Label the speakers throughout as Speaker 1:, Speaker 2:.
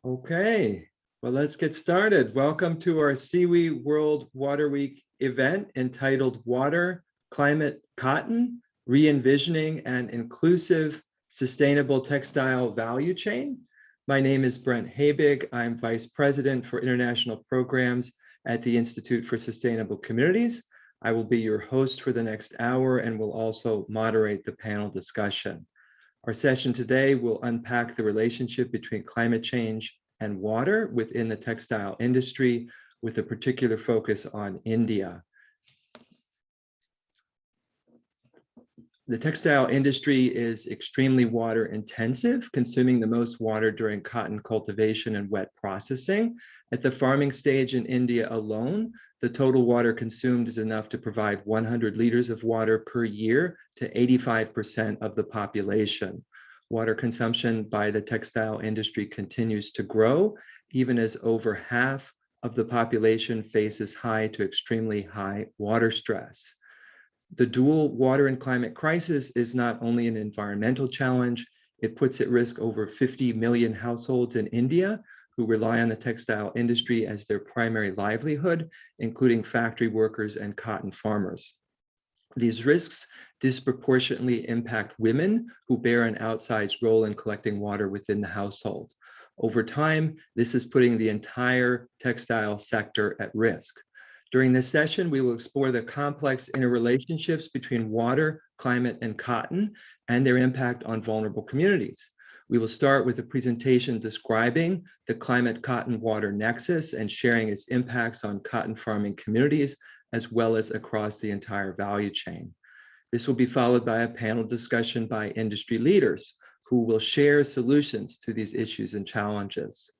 Speaker 1: Okay, well, let's get started. Welcome to our CIWI World Water Week event entitled Water, Climate, Cotton, Re-envisioning an Inclusive, Sustainable Textile Value Chain. My name is Brent Habig. I'm Vice President for International Programs at the Institute for Sustainable Communities. I will be your host for the next hour and will also moderate the panel discussion. Our session today will unpack the relationship between climate change and water within the textile industry, with a particular focus on India. The textile industry is extremely water intensive, consuming the most water during cotton cultivation and wet processing. At the farming stage in India alone, the total water consumed is enough to provide 100 liters of water per year to 85% of the population. Water consumption by the textile industry continues to grow, even as over half of the population faces high to extremely high water stress. The dual water and climate crisis is not only an environmental challenge, it puts at risk over 50 million households in India who rely on the textile industry as their primary livelihood, including factory workers and cotton farmers. These risks disproportionately impact women who bear an outsized role in collecting water within the household. Over time, this is putting the entire textile sector at risk. During this session, we will explore the complex interrelationships between water, climate, and cotton, and their impact on vulnerable communities. We will start with a presentation describing the climate cotton water nexus and sharing its impacts on cotton farming communities, as well as across the entire value chain. This will be followed by a panel discussion by industry leaders who will share solutions to these issues and challenges.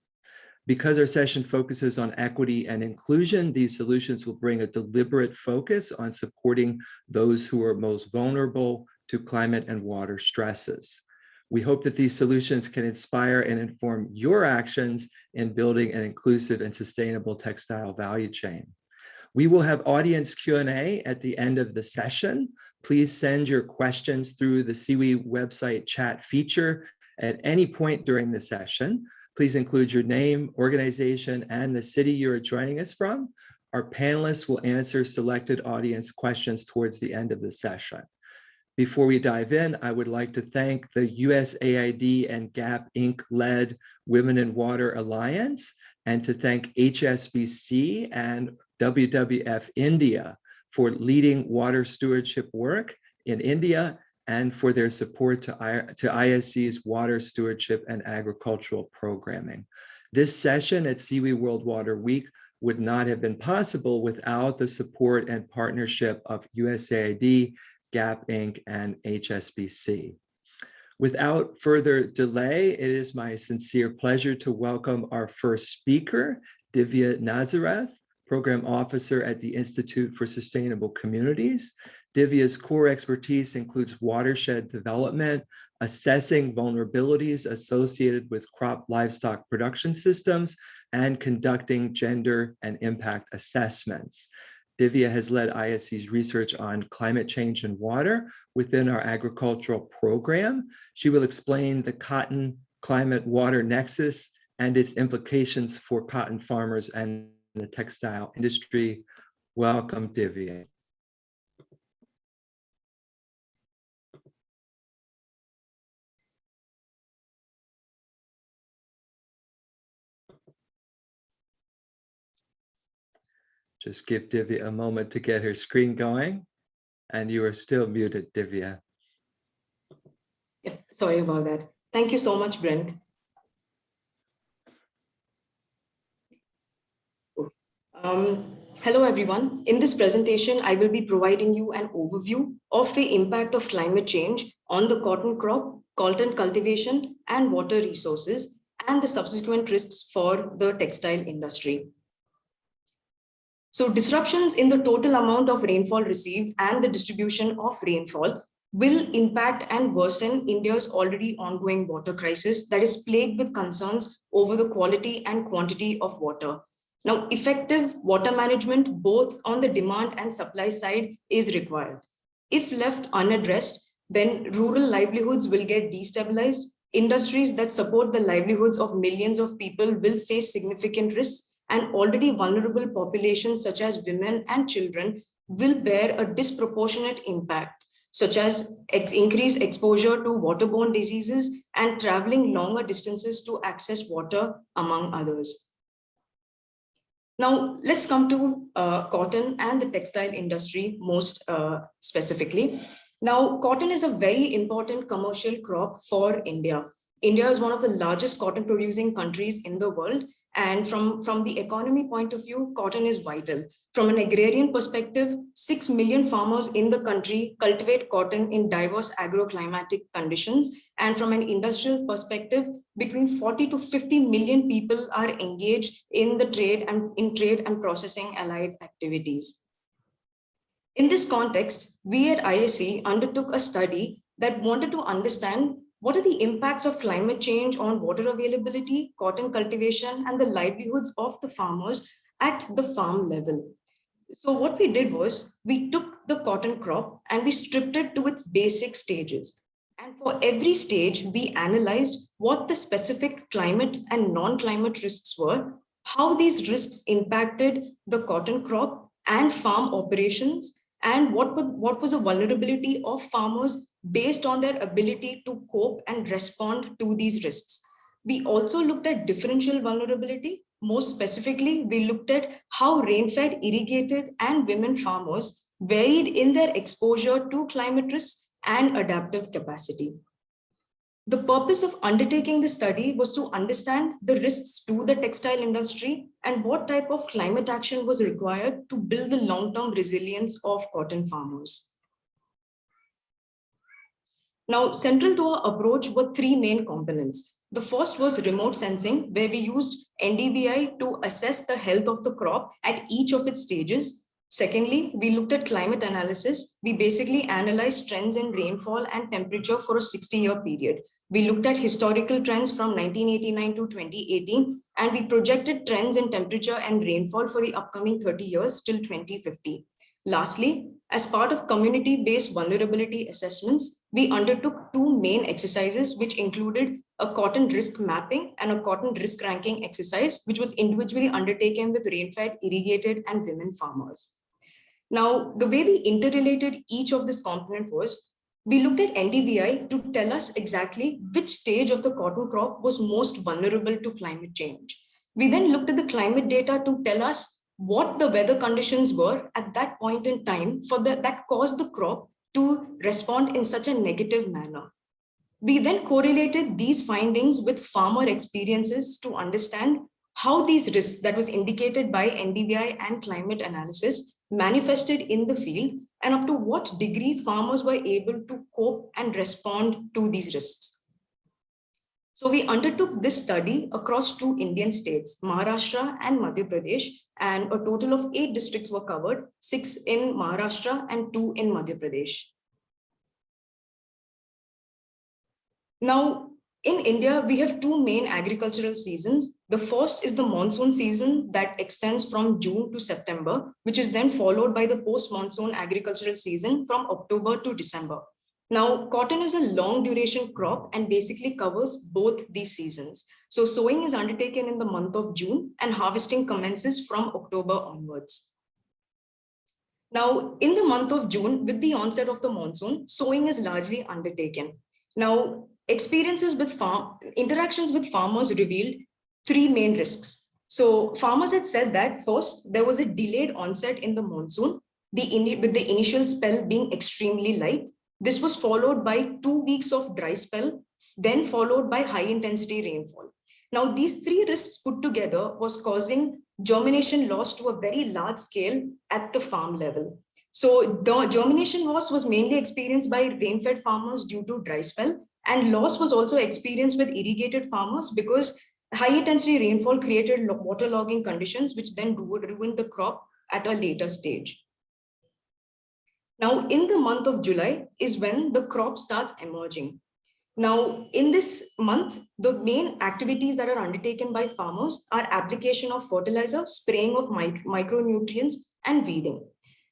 Speaker 1: Because our session focuses on equity and inclusion, these solutions will bring a deliberate focus on supporting those who are most vulnerable to climate and water stresses. We hope that these solutions can inspire and inform your actions in building an inclusive and sustainable textile value chain. We will have audience Q&A at the end of the session. Please send your questions through the CIWI website chat feature at any point during the session. Please include your name, organization, and the city you are joining us from. Our panelists will answer selected audience questions towards the end of the session. Before we dive in, I would like to thank the USAID and GAP Inc.-led Women in Water Alliance, and to thank HSBC and WWF India for leading water stewardship work in India and for their support to ISC's water stewardship and agricultural programming. This session at CIWI World Water Week would not have been possible without the support and partnership of USAID, GAP Inc., and HSBC. Without further delay, it is my sincere pleasure to welcome our first speaker, Divya Nazareth, Program Officer at the Institute for Sustainable Communities. Divya's core expertise includes watershed development, assessing vulnerabilities associated with crop livestock production systems, and conducting gender and impact assessments. Divya has led ISC's research on climate change and water within our agricultural program. She will explain the cotton climate water nexus and its implications for cotton farmers and the textile industry. Welcome, Divya. Just give Divya a moment to get her screen going. And you are still muted, Divya.
Speaker 2: Yep, sorry about that. Thank you so much, Brent. Hello, everyone. In this presentation, I will be providing you an overview of the impact of climate change on the cotton crop, cotton cultivation, and water resources, and the subsequent risks for the textile industry. So disruptions in the total amount of rainfall received and the distribution of rainfall will impact and worsen India's already ongoing water crisis that is plagued with concerns over the quality and quantity of water. Now, effective water management, both on the demand and supply side, is required. If left unaddressed, then rural livelihoods will get destabilized, Industries that support the livelihoods of millions of people will face significant risks, and already vulnerable populations such as women and children will bear a disproportionate impact, such as increased exposure to waterborne diseases and traveling longer distances to access water, among others. Now, let's come to cotton and the textile industry most specifically. Now, cotton is a very important commercial crop for India. India is one of the largest cotton producing countries in the world. And from the economy point of view, cotton is vital. From an agrarian perspective, 6 million farmers in the country cultivate cotton in diverse agroclimatic conditions. And from an industrial perspective, between 40 to 50 million people are engaged in the trade and processing allied activities. In this context, we at ISC undertook a study that wanted to understand what are the impacts of climate change on water availability, cotton cultivation, and the livelihoods of the farmers at the farm level. So what we did was we took the cotton crop and we stripped it to its basic stages. And for every stage, we analyzed what the specific climate and non-climate risks were, how these risks impacted the cotton crop and farm operations, and what was a vulnerability of farmers based on their ability to cope and respond to these risks. We also looked at differential vulnerability. Most specifically, we looked at how rain-fed, irrigated, and women farmers varied in their exposure to climate risks and adaptive capacity. The purpose of undertaking this study was to understand the risks to the textile industry and what type of climate action was required to build the long-term resilience of cotton farmers. Now, central to our approach were three main components. The first was remote sensing, where we used NDVI to assess the health of the crop at each of its stages. Secondly, we looked at climate analysis. We basically analyzed trends in rainfall and temperature for a 60-year period. We looked at historical trends from 1989 to 2018, and we projected trends in temperature and rainfall for the upcoming 30 years till 2050. Lastly, as part of community-based vulnerability assessments, we undertook two main exercises, which included a cotton risk mapping and a cotton risk ranking exercise, which was individually undertaken with rain-fed, irrigated, and women farmers. Now, the way we interrelated each of this component was, we looked at NDVI to tell us exactly which stage of the cotton crop was most vulnerable to climate change. We then looked at the climate data to tell us what the weather conditions were at that point in time that caused the crop to respond in such a negative manner. We then correlated these findings with farmer experiences to understand how these risks that was indicated by NDVI and climate analysis manifested in the field, and up to what degree farmers were able to cope and respond to these risks. So we undertook this study across two Indian states, Maharashtra and Madhya Pradesh, and a total of 8 districts were covered, 6 in Maharashtra and 2 in Madhya Pradesh. Now, in India, we have two main agricultural seasons. The first is the monsoon season that extends from June to September, which is then followed by the post-monsoon agricultural season from October to December. Now, cotton is a long duration crop and basically covers both these seasons. So sowing is undertaken in the month of June and harvesting commences from October onwards. Now, in the month of June, with the onset of the monsoon, sowing is largely undertaken. Now, interactions with farmers revealed three main risks. So farmers had said that first, there was a delayed onset in the monsoon, with the initial spell being extremely light. This was followed by 2 weeks of dry spell, then followed by high intensity rainfall. Now, these three risks put together was causing germination loss to a very large scale at the farm level. So the germination loss was mainly experienced by rain-fed farmers due to dry spell, and loss was also experienced with irrigated farmers because high intensity rainfall created waterlogging conditions, which then ruined the crop at a later stage. Now, in the month of July is when the crop starts emerging. Now, in this month, the main activities that are undertaken by farmers are application of fertilizer, spraying of micronutrients, and weeding.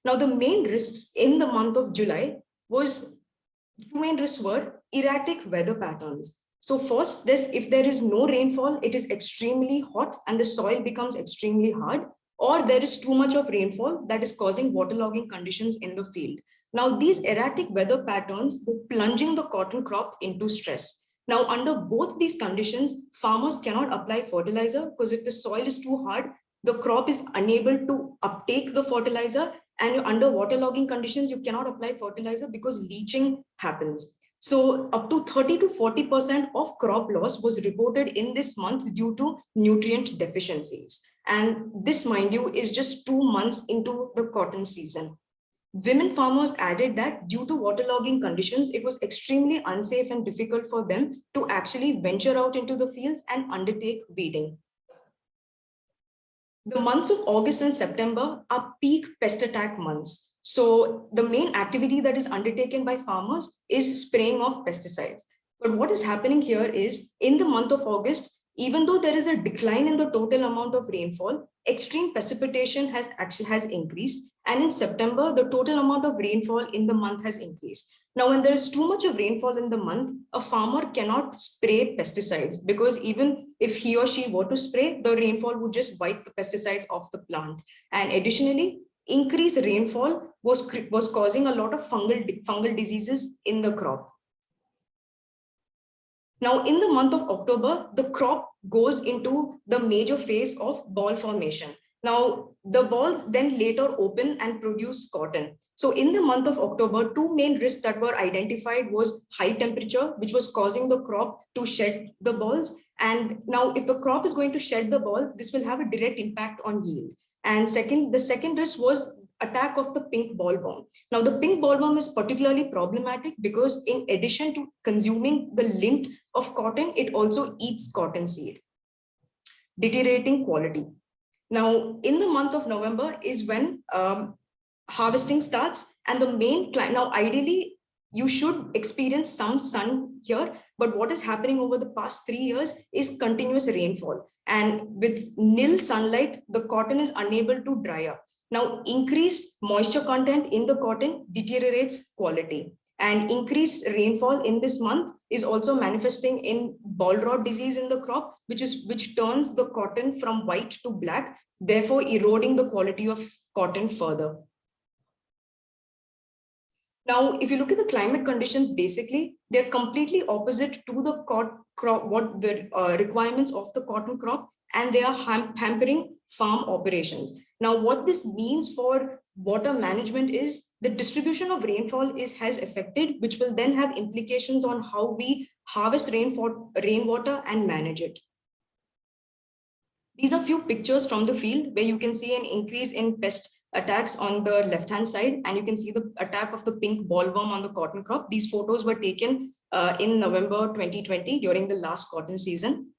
Speaker 2: Now, the main risks in the month of July two main risks were erratic weather patterns. So first, if there is no rainfall, it is extremely hot and the soil becomes extremely hard, or there is too much of rainfall that is causing waterlogging conditions in the field. Now, these erratic weather patterns were plunging the cotton crop into stress. Now, under both these conditions, farmers cannot apply fertilizer because if the soil is too hard, the crop is unable to uptake the fertilizer, and under waterlogging conditions, you cannot apply fertilizer because leaching happens. So up to 30 to 40% of crop loss was reported in this month due to nutrient deficiencies. And this, mind you, is just 2 months into the cotton season. Women farmers added that due to waterlogging conditions, it was extremely unsafe and difficult for them to actually venture out into the fields and undertake weeding. The months of August and September are peak pest attack months. So the main activity that is undertaken by farmers is spraying of pesticides. But what is happening here is in the month of August, even though there is a decline in the total amount of rainfall, extreme precipitation has increased. And in September, the total amount of rainfall in the month has increased. Now, when there is too much of rainfall in the month, a farmer cannot spray pesticides because even if he or she were to spray, the rainfall would just wipe the pesticides off the plant. And additionally, increased rainfall was causing a lot of fungal diseases in the crop. Now, in the month of October, the crop goes into the major phase of ball formation. Now, the balls then later open and produce cotton. So in the month of October, two main risks that were identified was high temperature, which was causing the crop to shed the balls. And now if the crop is going to shed the balls, this will have a direct impact on yield. And the second risk was attack of the pink bollworm. Now, the pink bollworm is particularly problematic because in addition to consuming the lint of cotton, it also eats cotton seed, deteriorating quality. Now, in the month of November is when harvesting starts, and the main climate, now ideally, you should experience some sun here, but what is happening over the past 3 years is continuous rainfall. And with nil sunlight, the cotton is unable to dry up. Now, increased moisture content in the cotton deteriorates quality. And increased rainfall in this month is also manifesting in ball rot disease in the crop, which turns the cotton from white to black, therefore eroding the quality of cotton further. Now, if you look at the climate conditions, basically, they're completely opposite to the requirements of the cotton crop, and they are hampering farm operations. Now, what this means for water management is the distribution of rainfall has affected, which will then have implications on how we harvest rainwater and manage it. These are few pictures from the field where you can see an increase in pest attacks on the left-hand side, and you can see the attack of the pink bollworm on the cotton crop. These photos were taken in November 2020 during the last cotton season.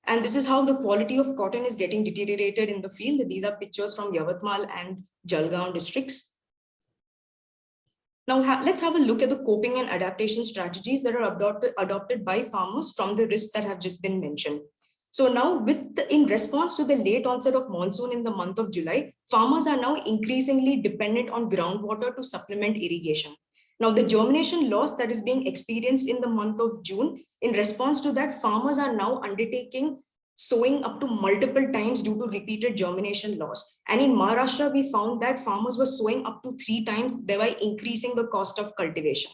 Speaker 2: And this is how the quality of cotton is getting deteriorated in the field. These are pictures from Yavatmal and Jalgaon districts. Now, let's have a look at the coping and adaptation strategies that are adopted by farmers from the risks that have just been mentioned. So now, in response to the late onset of monsoon in the month of July, farmers are now increasingly dependent on groundwater to supplement irrigation. Now, the germination loss that is being experienced in the month of June, in response to that, farmers are now undertaking sowing up to multiple times due to repeated germination loss. And in Maharashtra, we found that farmers were sowing up to 3 times, thereby increasing the cost of cultivation.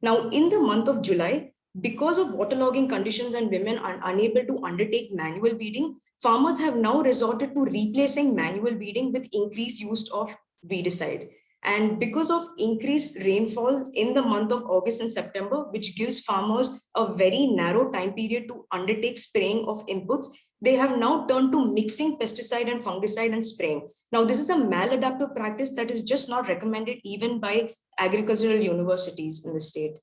Speaker 2: Now, in the month of July, because of waterlogging conditions and women are unable to undertake manual weeding, farmers have now resorted to replacing manual weeding with increased use of weedicide. And because of increased rainfalls in the month of August and September, which gives farmers a very narrow time period to undertake spraying of inputs, they have now turned to mixing pesticide and fungicide and spraying. Now, this is a maladaptive practice that is just not recommended even by agricultural universities in the state.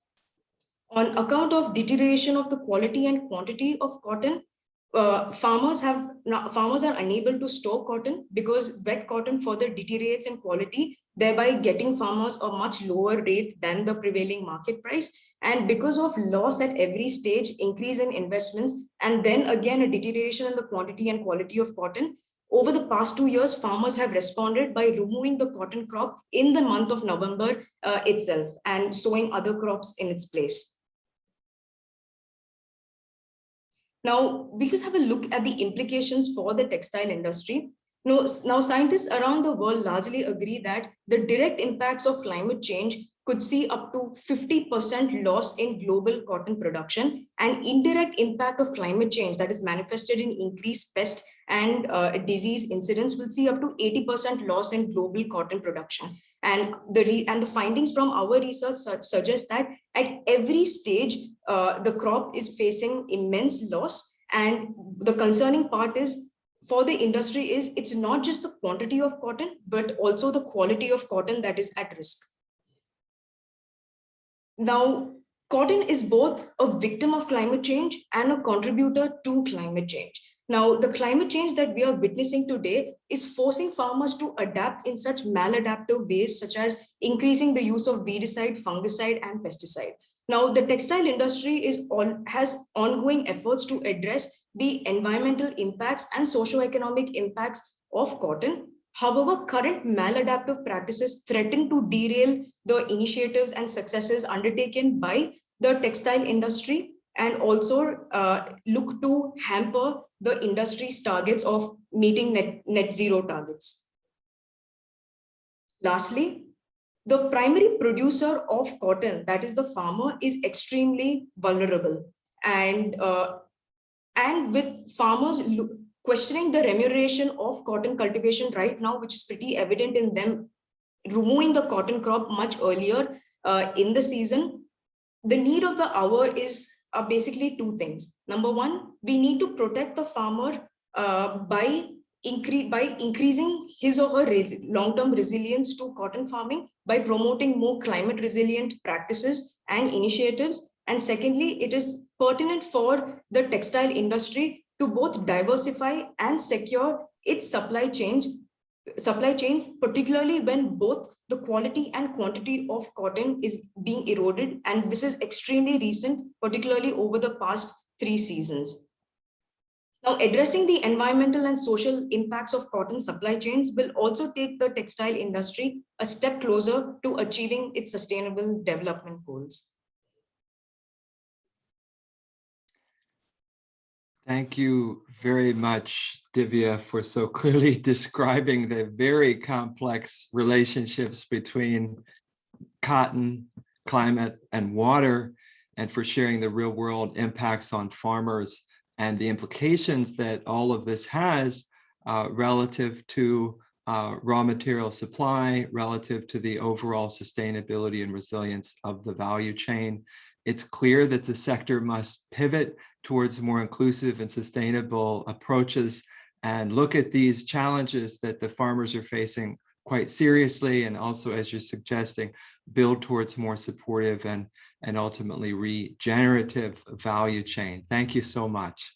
Speaker 2: On account of deterioration of the quality and quantity of cotton, farmers are unable to store cotton because wet cotton further deteriorates in quality, thereby getting farmers a much lower rate than the prevailing market price. And because of loss at every stage, increase in investments, and then again a deterioration in the quantity and quality of cotton, over the past 2 years, farmers have responded by removing the cotton crop in the month of November itself and sowing other crops in its place. Now, we'll just have a look at the implications for the textile industry. Now, scientists around the world largely agree that the direct impacts of climate change could see up to 50% loss in global cotton production, and indirect impact of climate change that is manifested in increased pest and disease incidents will see up to 80% loss in global cotton production. And the findings from our research suggest that at every stage, the crop is facing immense loss. And the concerning part is for the industry is it's not just the quantity of cotton, but also the quality of cotton that is at risk. Now, cotton is both a victim of climate change and a contributor to climate change. Now, the climate change that we are witnessing today is forcing farmers to adapt in such maladaptive ways, such as increasing the use of weedicide, fungicide, and pesticide. Now, the textile industry has ongoing efforts to address the environmental impacts and socioeconomic impacts of cotton. However, current maladaptive practices threaten to derail the initiatives and successes undertaken by the textile industry, and also look to hamper the industry's targets of meeting net zero targets. Lastly, the primary producer of cotton, that is the farmer, is extremely vulnerable. And with farmers questioning the remuneration of cotton cultivation right now, which is pretty evident in them removing the cotton crop much earlier in the season, the need of the hour is basically two things. Number one, we need to protect the farmer by increasing his or her long-term resilience to cotton farming by promoting more climate resilient practices and initiatives. And secondly, it is pertinent for the textile industry to both diversify and secure its supply chains, particularly when both the quality and quantity of cotton is being eroded. And this is extremely recent, particularly over the past 3 seasons. Now, addressing the environmental and social impacts of cotton supply chains will also take the textile industry a step closer to achieving its sustainable development goals.
Speaker 1: Thank you very much, Divya, for so clearly describing the very complex relationships between cotton, climate, and water, and for sharing the real-world impacts on farmers and the implications that all of this has relative to raw material supply, relative to the overall sustainability and resilience of the value chain. It's clear that the sector must pivot towards more inclusive and sustainable approaches and look at these challenges that the farmers are facing quite seriously, and also, as you're suggesting, build towards more supportive and ultimately regenerative value chain. Thank you so much.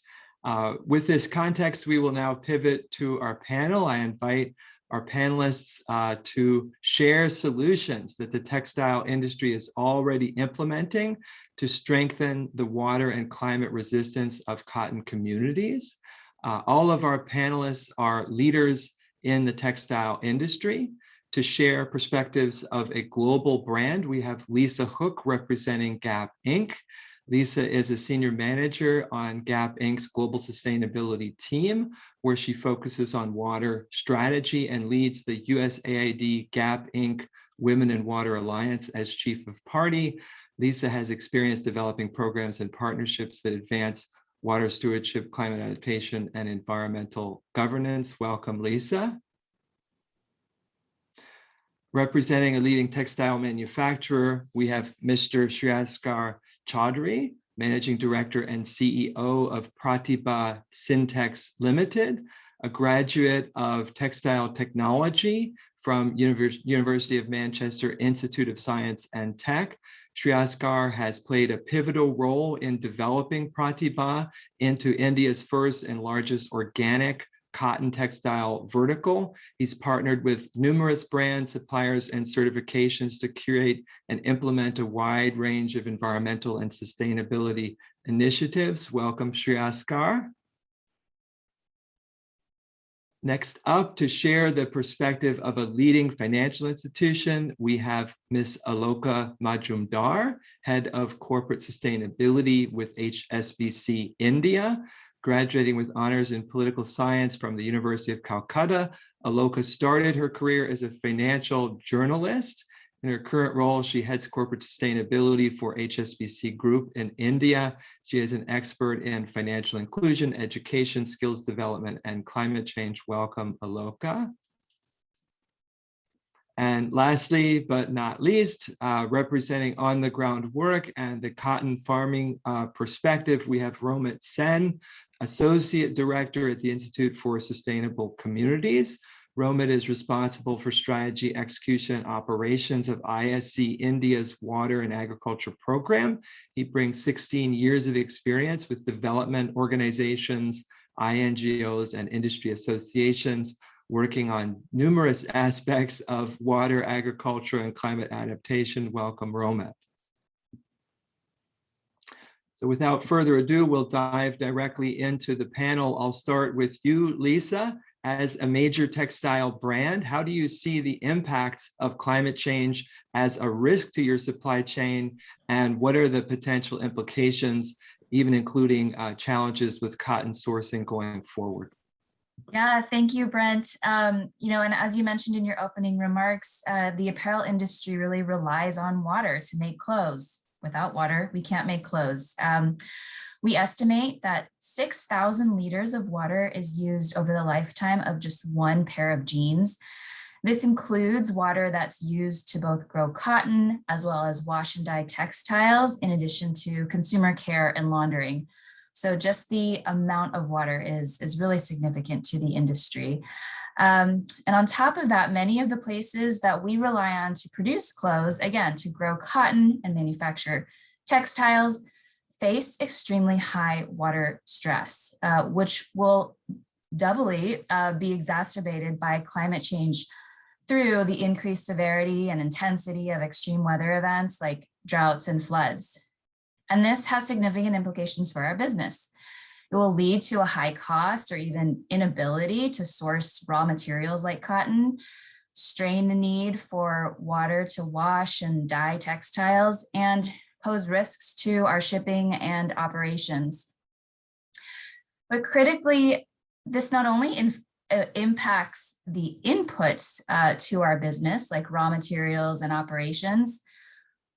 Speaker 1: With this context, we will now pivot to our panel. I invite our panelists to share solutions that the textile industry is already implementing to strengthen the water and climate resistance of cotton communities. All of our panelists are leaders in the textile industry. To share perspectives of a global brand, we have Lisa Hook representing Gap Inc. Lisa is a senior manager on Gap Inc.'s global sustainability team, where she focuses on water strategy and leads the USAID Gap Inc. Women in Water Alliance as chief of party. Lisa has experience developing programs and partnerships that advance water stewardship, climate adaptation, and environmental governance. Welcome, Lisa. Representing a leading textile manufacturer, we have Mr. Shriyasgar Chaudhary, Managing Director and CEO of Pratibha Syntex Limited, a graduate of textile technology from University of Manchester Institute of Science and Tech. Shriyasgar has played a pivotal role in developing Pratibha into India's first and largest organic cotton textile vertical. He's partnered with numerous brands, suppliers, and certifications to create and implement a wide range of environmental and sustainability initiatives. Welcome, Shriyasgar. Next up, to share the perspective of a leading financial institution, we have Ms. Aloka Majumdar, Head of Corporate Sustainability with HSBC India. Graduating with honors in political science from the University of Calcutta, Aloka started her career as a financial journalist. In her current role, she heads corporate sustainability for HSBC Group in India. She is an expert in financial inclusion, education, skills development, and climate change. Welcome, Aloka. And lastly, but not least, representing on the ground work and the cotton farming perspective, we have Romit Sen, Associate Director at the Institute for Sustainable Communities. Romit is responsible for strategy, execution, and operations of ISC India's water and agriculture program. He brings 16 years of experience with development organizations, INGOs, and industry associations, working on numerous aspects of water, agriculture, and climate adaptation. Welcome, Romit. So without further ado, we'll dive directly into the panel. I'll start with you, Lisa. As a major textile brand, how do you see the impacts of climate change as a risk to your supply chain? And what are the potential implications, even including challenges with cotton sourcing going forward?
Speaker 3: Yeah, thank you, Brent. And as you mentioned in your opening remarks, the apparel industry really relies on water to make clothes. Without water, we can't make clothes. We estimate that 6,000 liters of water is used over the lifetime of just one pair of jeans. This includes water that's used to both grow cotton as well as wash and dye textiles, in addition to consumer care and laundering. So just the amount of water is really significant to the industry. And on top of that, many of the places that we rely on to produce clothes, again, to grow cotton and manufacture textiles, face extremely high water stress, which will doubly be exacerbated by climate change through the increased severity and intensity of extreme weather events like droughts and floods. And this has significant implications for our business. It will lead to a high cost or even inability to source raw materials like cotton, strain the need for water to wash and dye textiles, and pose risks to our shipping and operations. But critically, this not only impacts the inputs to our business, like raw materials and operations,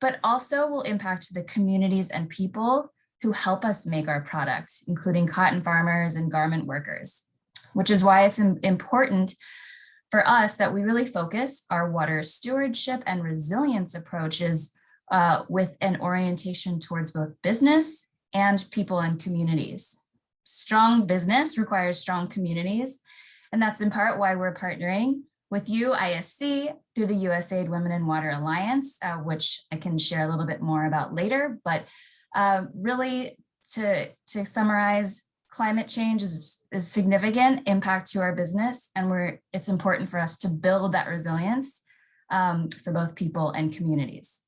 Speaker 3: but also will impact the communities and people who help us make our product, including cotton farmers and garment workers, which is why it's important for us that we really focus our water stewardship and resilience approaches with an orientation towards both business and people and communities. Strong business requires strong communities, and that's in part why we're partnering with you, ISC, through the USAID Women in Water Alliance, which I can share a little bit more about later. But really, to summarize, climate change is significant impact to our business, and it's important for us to build that resilience for both people and communities.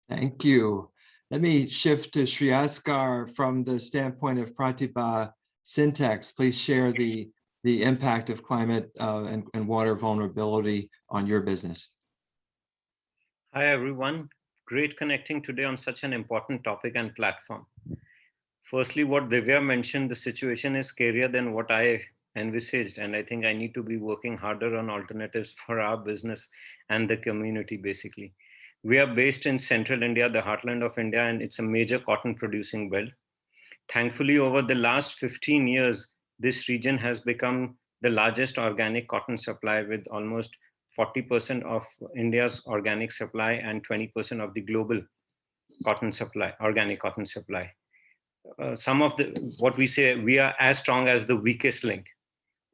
Speaker 1: Thank you. Let me shift to Sriyaskar from the standpoint of Pratibha Syntex. Please share the impact of climate and water vulnerability on your business.
Speaker 4: Hi, everyone. Great connecting today on such an important topic and platform. Firstly, what Divya mentioned, the situation is scarier than what I envisaged, and I think I need to be working harder on alternatives for our business and the community, basically. We are based in central India, the heartland of India, and it's a major cotton producing belt. Thankfully, over the last 15 years, this region has become the largest organic cotton supply, with almost 40% of India's organic supply and 20% of the global cotton supply, organic cotton supply. Some of what we say, we are as strong as the weakest link.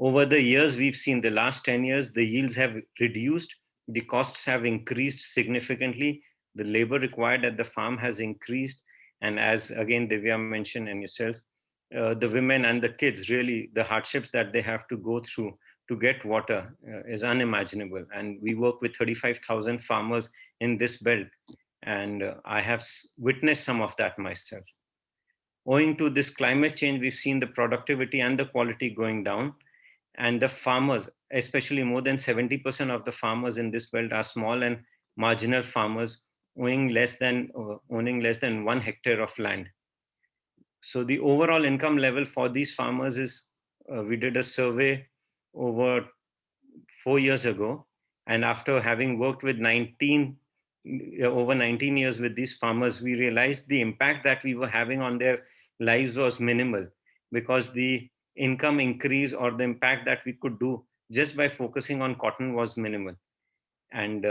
Speaker 4: Over the years, we've seen the last 10 years, the yields have reduced, the costs have increased significantly, the labor required at the farm has increased, and as again Divya mentioned and yourself, the women and the kids, really the hardships that they have to go through to get water is unimaginable. And we work with 35,000 farmers in this belt, and I have witnessed some of that myself. Owing to this climate change, we've seen the productivity and the quality going down. And the farmers, especially more than 70% of the farmers in this belt are small and marginal farmers owning less than 1 hectare of land. So the overall income level for these farmers is, we did a survey over 4 years ago, and after having worked with over 19 years with these farmers, we realized the impact that we were having on their lives was minimal, because the income increase or the impact that we could do just by focusing on cotton was minimal. And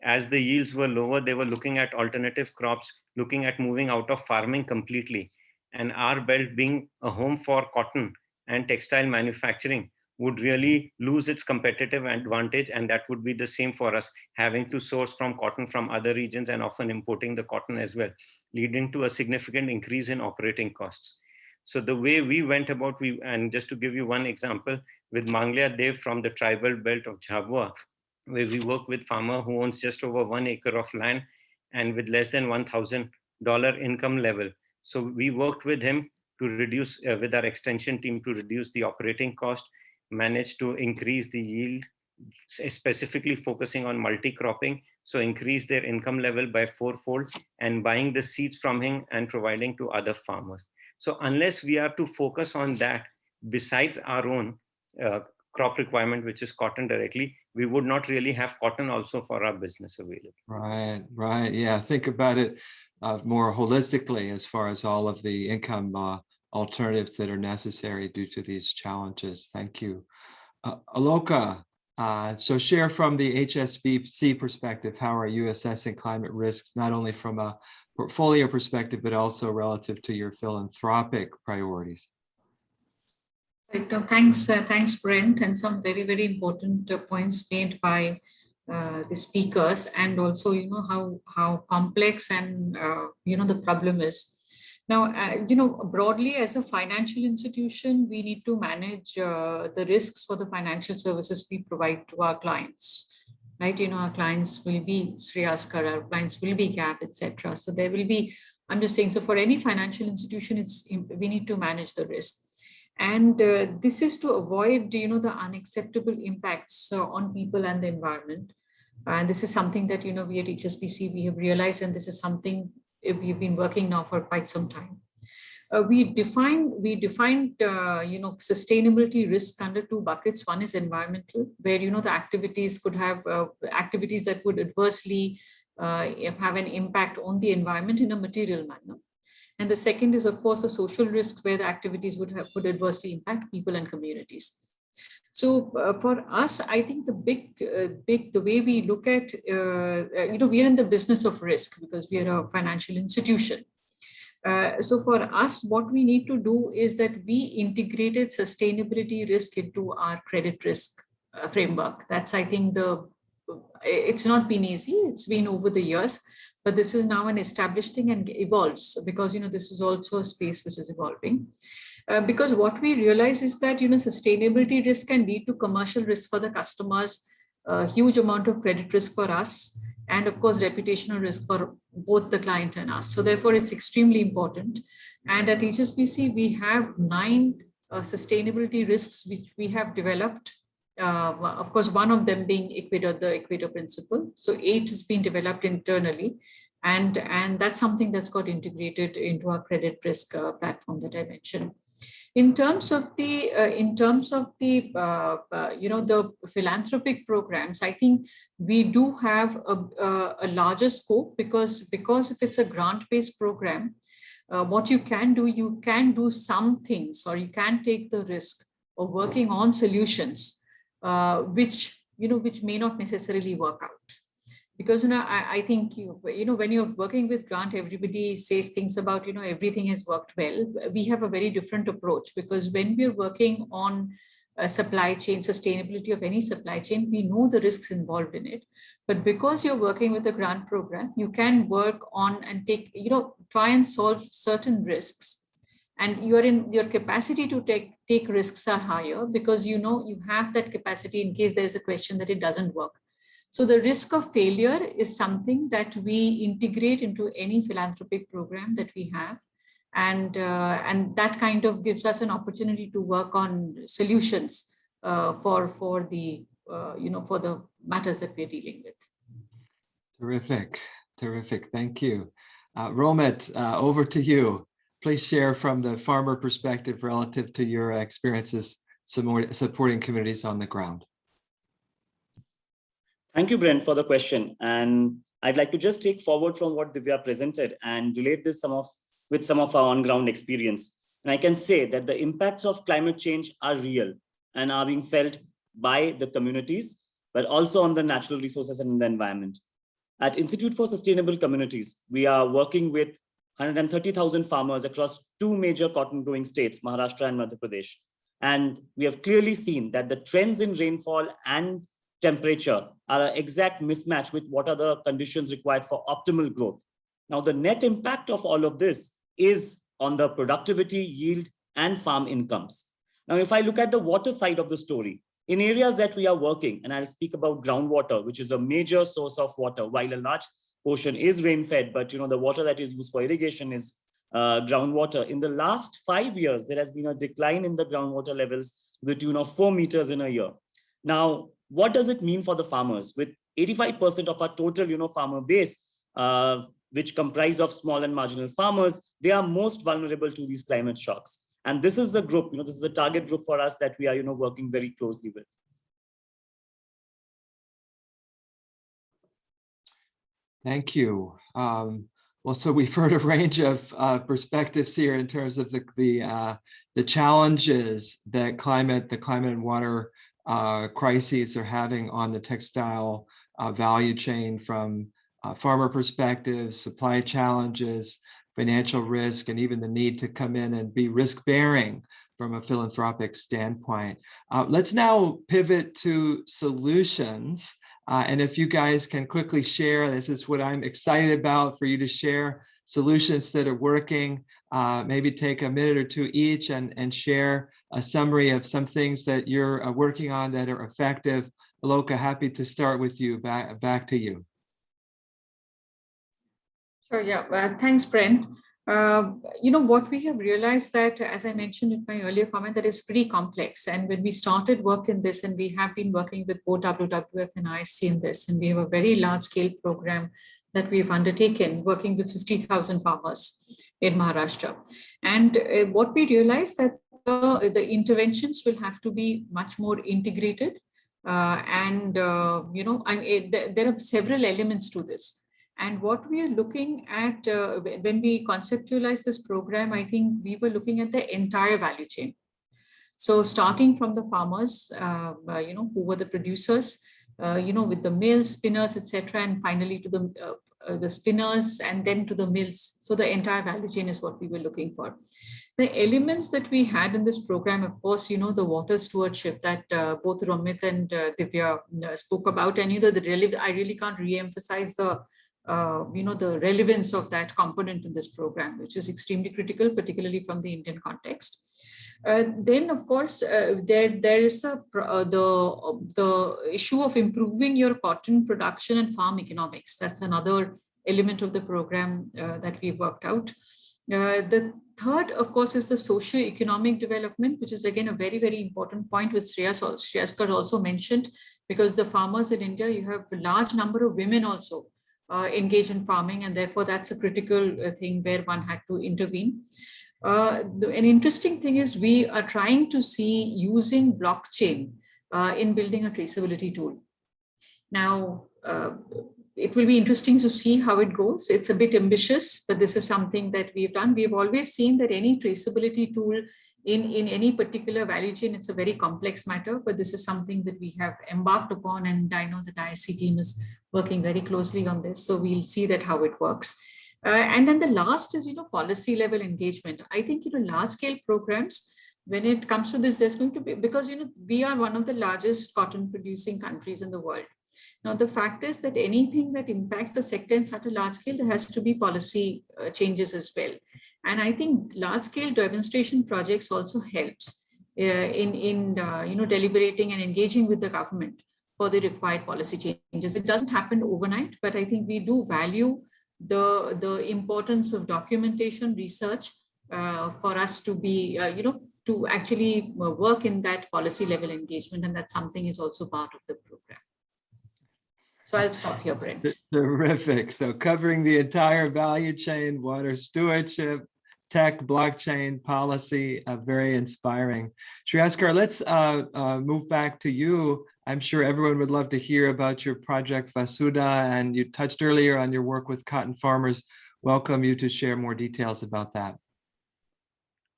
Speaker 4: as the yields were lower, they were looking at alternative crops, looking at moving out of farming completely. And our belt, being a home for cotton and textile manufacturing, would really lose its competitive advantage. And that would be the same for us, having to source from cotton from other regions and often importing the cotton as well, leading to a significant increase in operating costs. So the way we went about, and just to give you one example, with Manglia Dev from the tribal belt of Jhabua, where we work with farmer who owns just over 1 acre of land and with less than $1,000 income level. So we worked with him to reduce, with our extension team, to reduce the operating cost, managed to increase the yield, specifically focusing on multi-cropping. So increase their income level by 4-fold, and buying the seeds from him and providing to other farmers. So unless we are to focus on that, besides our own crop requirement, which is cotton directly, we would not really have cotton also for our business available.
Speaker 1: Right, right. Yeah, think about it more holistically as far as all of the income alternatives that are necessary due to these challenges. Thank you. Aloka, so share from the HSBC perspective, how are you assessing climate risks, not only from a portfolio perspective, but also relative to your philanthropic priorities?
Speaker 5: Right. Thanks, Brent, and some very, very important points made by the speakers, and also, how complex and, the problem is. Now, broadly as a financial institution, we need to manage the risks for the financial services we provide to our clients, right? Our clients will be Sri Askar, our clients will be GAP, etc. So there will be, I'm just saying, so for any financial institution, we need to manage the risk. And this is to avoid, the unacceptable impacts on people and the environment. And this is something that, we at HSBC, we have realized, and this is something we've been working now for quite some time. We defined, sustainability risk under 2 buckets. One is environmental, where, the activities could have activities that would adversely have an impact on the environment in a material manner. And the second is, of course, the social risk, where the activities would adversely impact people and communities. So for us, I think the way we look at, we are in the business of risk because we are a financial institution. So for us, what we need to do is that we integrated sustainability risk into our credit risk framework. That's, I think, it's not been easy. It's been over the years. But this is now an established thing and evolves, because this is also a space which is evolving. Because what we realize is that sustainability risk can lead to commercial risk for the customers, a huge amount of credit risk for us, and of course reputational risk for both the client and us. So therefore, it's extremely important. And at HSBC, we have 9 sustainability risks which we have developed. Of course, one of them being the Equator principle. So 8 has been developed internally, and that's something that's got integrated into our credit risk platform that I mentioned. In terms of the the philanthropic programs, I think we do have a larger scope, because if it's a grant-based program, what you can do some things, or you can take the risk of working on solutions which may not necessarily work out. Because I think when you're working with grant, everybody says things about everything has worked well. We have a very different approach, because when we're working on a supply chain, sustainability of any supply chain, we know the risks involved in it. But because you're working with a grant program, you can work on and try and solve certain risks. And your capacity to take risks are higher, because you have that capacity in case there's a question that it doesn't work. So the risk of failure is something that we integrate into any philanthropic program that we have. And that kind of gives us an opportunity to work on solutions for the for the matters that we're dealing with.
Speaker 1: Terrific, terrific. Thank you. Romit, over to you. Please share from the farmer perspective relative to your experiences supporting communities on the ground.
Speaker 6: Thank you, Brent, for the question. And I'd like to just take forward from what Divya presented and relate this with some of our on-ground experience. And I can say that the impacts of climate change are real and are being felt by the communities, but also on the natural resources and the environment. At Institute for Sustainable Communities, we are working with 130,000 farmers across two major cotton growing states, Maharashtra and Madhya Pradesh. And we have clearly seen that the trends in rainfall and temperature are an exact mismatch with what are the conditions required for optimal growth. Now, the net impact of all of this is on the productivity, yield, and farm incomes. Now, if I look at the water side of the story, in areas that we are working, and I'll speak about groundwater, which is a major source of water, while a large portion is rain-fed, but the water that is used for irrigation is groundwater. In the last 5 years, there has been a decline in the groundwater levels to the tune of 4 meters in a year. Now, what does it mean for the farmers? With 85% of our total farmer base, which comprise of small and marginal farmers, they are most vulnerable to these climate shocks. And this is the group, this is the target group for us that we are working very closely with.
Speaker 1: Thank you. Well, so we've heard a range of perspectives here in terms of the challenges that the climate and water crises are having on the textile value chain, from farmer perspectives, supply challenges, financial risk, and even the need to come in and be risk-bearing from a philanthropic standpoint. Let's now pivot to solutions. And if you guys can quickly share, this is what I'm excited about for you to share, solutions that are working, maybe take a minute or two each and share a summary of some things that you're working on that are effective. Aloka, happy to start with you, back to you.
Speaker 5: Sure, yeah, thanks, Brent. What we have realized that, as I mentioned in my earlier comment, that is pretty complex. And when we started work in this, and we have been working with both WWF and ISC in this, and we have a very large scale program that we've undertaken working with 50,000 farmers in Maharashtra. And what we realized that the interventions will have to be much more integrated. There are several elements to this. And what we are looking at when we conceptualize this program, I think we were looking at the entire value chain. So starting from the farmers, who were the producers, with the mills, spinners, etc., and finally to the spinners, and then to the mills. So the entire value chain is what we were looking for. The elements that we had in this program, of course, the water stewardship that both Romit and Divya spoke about, and I really can't re-emphasize the relevance of that component in this program, which is extremely critical, particularly from the Indian context. Then, of course, there is the issue of improving your cotton production and farm economics. That's another element of the program that we worked out. The third, of course, is the socio-economic development, which is again a very, very important point, which Shreyas also mentioned, because the farmers in India, you have a large number of women also engage in farming, and therefore that's a critical thing where one had to intervene. An interesting thing is we are trying to see using blockchain in building a traceability tool. Now, it will be interesting to see how it goes. It's a bit ambitious, but this is something that we've done. We've always seen that any traceability tool in any particular value chain, it's a very complex matter, but this is something that we have embarked upon, and I know that the ISC team is working very closely on this. So we'll see that how it works. And then the last is, policy level engagement. I think, large scale programs, when it comes to this, there's going to be, because, we are one of the largest cotton producing countries in the world. Now, the fact is that anything that impacts the sector in such a large scale, there has to be policy changes as well. And I think large scale demonstration projects also helps in deliberating and engaging with the government for the required policy changes. It doesn't happen overnight, but I think we do value the importance of documentation, research for us to be, to actually work in that policy level engagement, and that something is also part of the program. So I'll stop here, Brent.
Speaker 1: Terrific. So covering the entire value chain, water stewardship, tech, blockchain, policy, very inspiring. Shreyas, let's move back to you. I'm sure everyone would love to hear about your project Vasudha, and you touched earlier on your work with cotton farmers. Welcome you to share more details about that.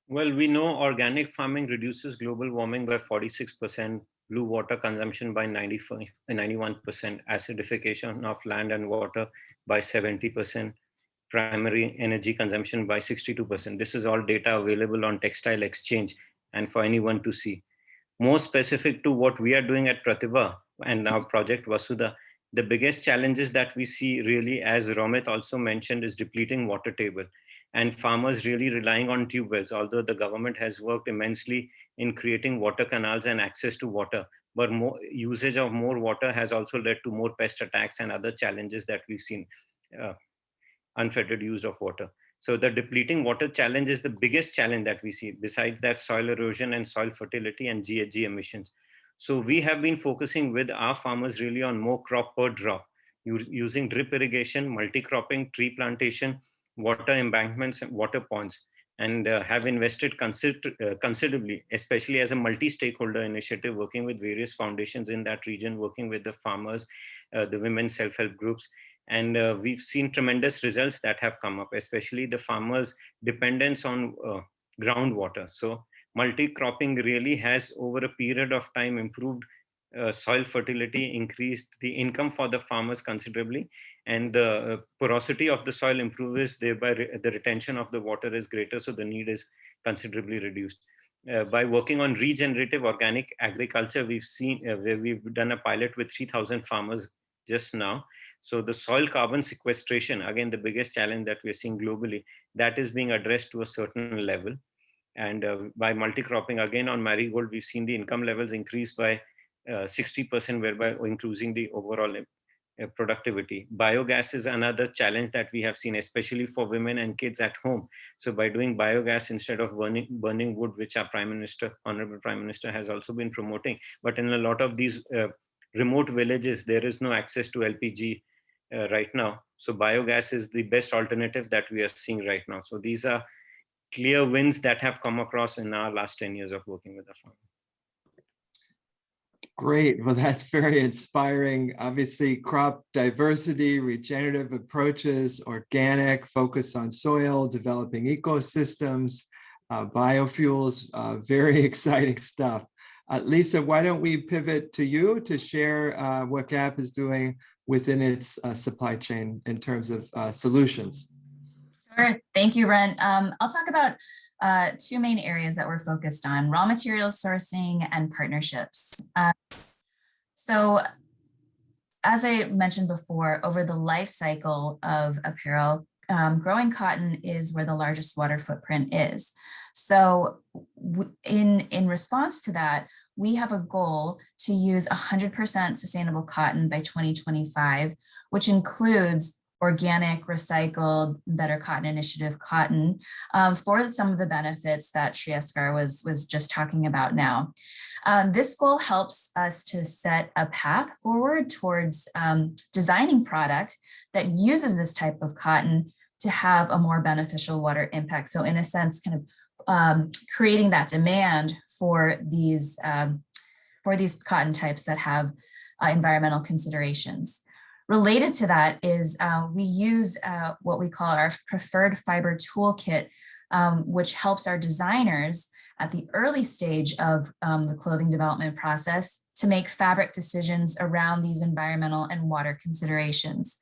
Speaker 4: Well, we know organic farming reduces global warming by 46%, blue water consumption by 91%, acidification of land and water by 70%, primary energy consumption by 62%. This is all data available on Textile Exchange and for anyone to see. More specific to what we are doing at Pratibha and our project Vasudha, the biggest challenges that we see really, as Romit also mentioned, is depleting water table and farmers really relying on tube wells, although the government has worked immensely in creating water canals and access to water. But more usage of more water has also led to more pest attacks and other challenges that we've seen, unfettered use of water. So the depleting water challenge is the biggest challenge that we see. Besides that, soil erosion and soil fertility and GHG emissions. So we have been focusing with our farmers really on more crop per drop, using drip irrigation, multi-cropping, tree plantation, water embankments, and water ponds, and have invested considerably, especially as a multi-stakeholder initiative, working with various foundations in that region, working with the farmers, the women self-help groups. And we've seen tremendous results that have come up, especially the farmers' dependence on groundwater. So multi-cropping really has, over a period of time, improved soil fertility, increased the income for the farmers considerably, and the porosity of the soil improves, thereby the retention of the water is greater, so the need is considerably reduced. By working on regenerative organic agriculture, we've seen where we've done a pilot with 3,000 farmers just now. So the soil carbon sequestration, again, the biggest challenge that we're seeing globally, that is being addressed to a certain level. And by multi-cropping, again, on marigold, we've seen the income levels increase by 60%, whereby increasing the overall productivity. Biogas is another challenge that we have seen, especially for women and kids at home. So by doing biogas instead of burning wood, which our Honorable Prime Minister has also been promoting, but in a lot of these remote villages, there is no access to LPG right now. So biogas is the best alternative that we are seeing right now. So these are clear wins that have come across in our last 10 years of working with the farm.
Speaker 1: Great. Well, that's very inspiring. Obviously, crop diversity, regenerative approaches, organic, focus on soil, developing ecosystems, biofuels, very exciting stuff. Lisa, why don't we pivot to you to share what GAP is doing within its supply chain in terms of solutions?
Speaker 3: Sure. Thank you, Brent. I'll talk about two main areas that we're focused on: raw materials sourcing and partnerships. So as I mentioned before, over the life cycle of apparel, growing cotton is where the largest water footprint is. So in response to that, we have a goal to use 100% sustainable cotton by 2025, which includes organic, recycled, Better Cotton Initiative cotton, for some of the benefits that Shreyas was just talking about now. This goal helps us to set a path forward towards designing product that uses this type of cotton to have a more beneficial water impact. So in a sense, kind of creating that demand for these cotton types that have environmental considerations. Related to that is we use what we call our preferred fiber toolkit, which helps our designers at the early stage of the clothing development process to make fabric decisions around these environmental and water considerations.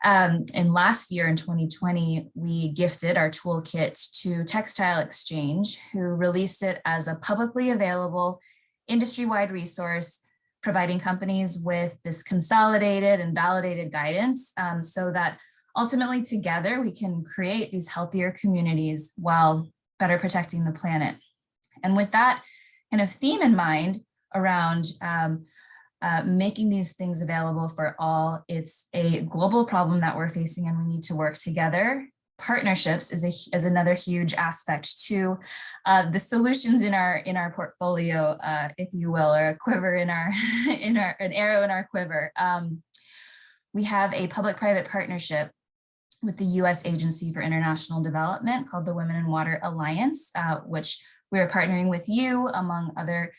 Speaker 3: And last year in 2020, we gifted our toolkit to Textile Exchange, who released it as a publicly available industry-wide resource, providing companies with this consolidated and validated guidance so that ultimately together we can create these healthier communities while better protecting the planet. And with that kind of theme in mind around making these things available for all, it's a global problem that we're facing and we need to work together partnerships is another huge aspect to the solutions in our portfolio, if you will, or a quiver in our an arrow in our quiver. We have a public-private partnership with the U.S. Agency for International Development called the Women in Water Alliance, which we're partnering with you, among other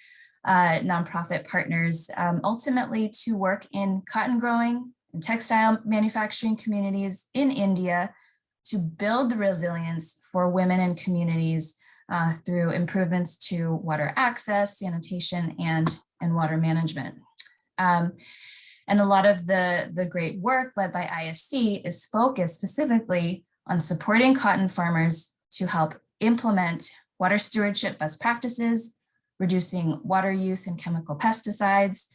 Speaker 3: nonprofit partners, ultimately to work in cotton growing and textile manufacturing communities in India to build the resilience for women and communities through improvements to water access, sanitation, and water management. And a lot of the great work led by ISC is focused specifically on supporting cotton farmers to help implement water stewardship best practices, reducing water use and chemical pesticides,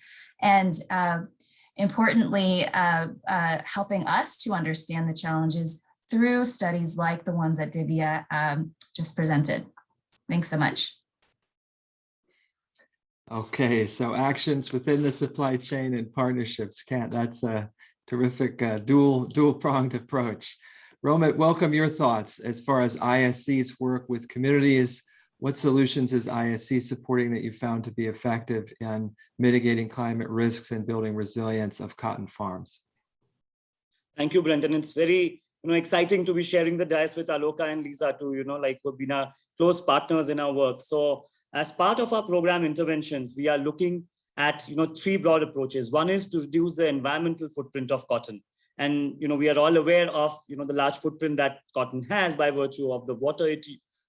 Speaker 3: and importantly, helping us to understand the challenges through studies like the ones that Divya just presented. Thanks so much.
Speaker 1: Okay, so actions within the supply chain and partnerships. That's a terrific dual-pronged approach. Romit, welcome your thoughts as far as ISC's work with communities. What solutions is ISC supporting that you found to be effective in mitigating climate risks and building resilience of cotton farms?
Speaker 6: Thank you, Brendan. It's very exciting to be sharing the dais with Aloka and Lisa too, who've been our close partners in our work. So as part of our program interventions, we are looking at 3 broad approaches. One is to reduce the environmental footprint of cotton. And we are all aware of the large footprint that cotton has by virtue of the water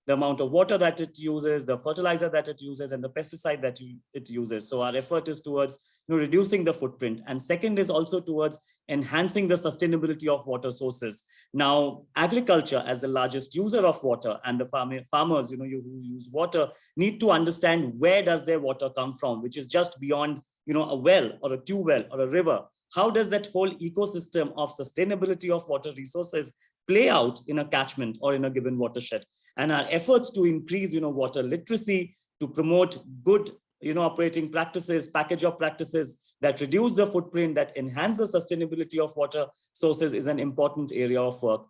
Speaker 6: the amount of water that it uses, the fertilizer that it uses, and the pesticide that it uses. So our effort is towards reducing the footprint. And second is also towards enhancing the sustainability of water sources. Now, agriculture as the largest user of water, and the farmers who use water need to understand where does their water come from, which is just beyond a well or a tube well or a river. How does that whole ecosystem of sustainability of water resources play out in a catchment or in a given watershed? And our efforts to increase water literacy, to promote good operating practices, package of practices that reduce the footprint, that enhance the sustainability of water sources is an important area of work.